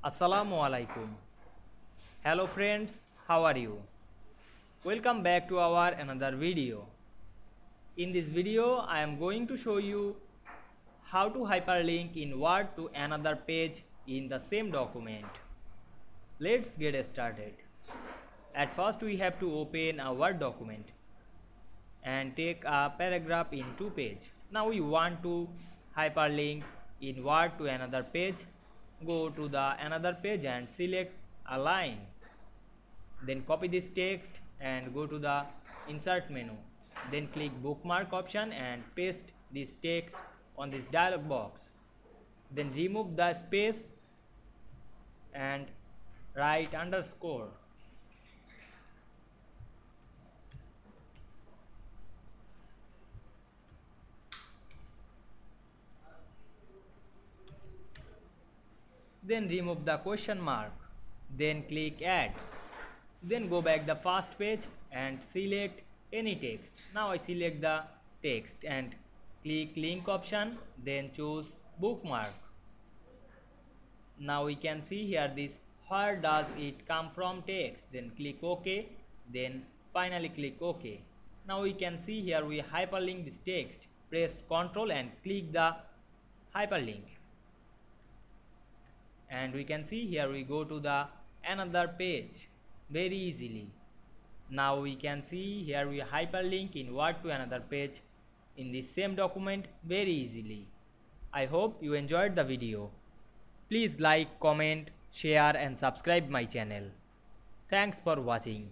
Assalamu Walaikum. Hello friends, how are you? Welcome back to our another video. In this video, I am going to show you how to hyperlink in Word to another page in the same document. Let's get started. At first, we have to open a Word document and take a paragraph in two pages. Now we want to hyperlink in Word to another page. Go to the another page and select a line. Then copy this text and go to the insert menu. Then click bookmark option and paste this text on this dialog box. Then remove the space and write underscore. Then remove the question mark. Then click add. Then go back the first page and select any text. Now I select the text and click link option, then choose bookmark. Now we can see here this where does it come from text. Then click OK. Then finally click OK. Now we can see here we hyperlink this text. Press Ctrl and click the hyperlink. And we can see here we go to the another page very easily. Now we can see here we hyperlink in Word to another page in the same document very easily. I hope you enjoyed the video. Please like, comment, share and subscribe my channel. Thanks for watching.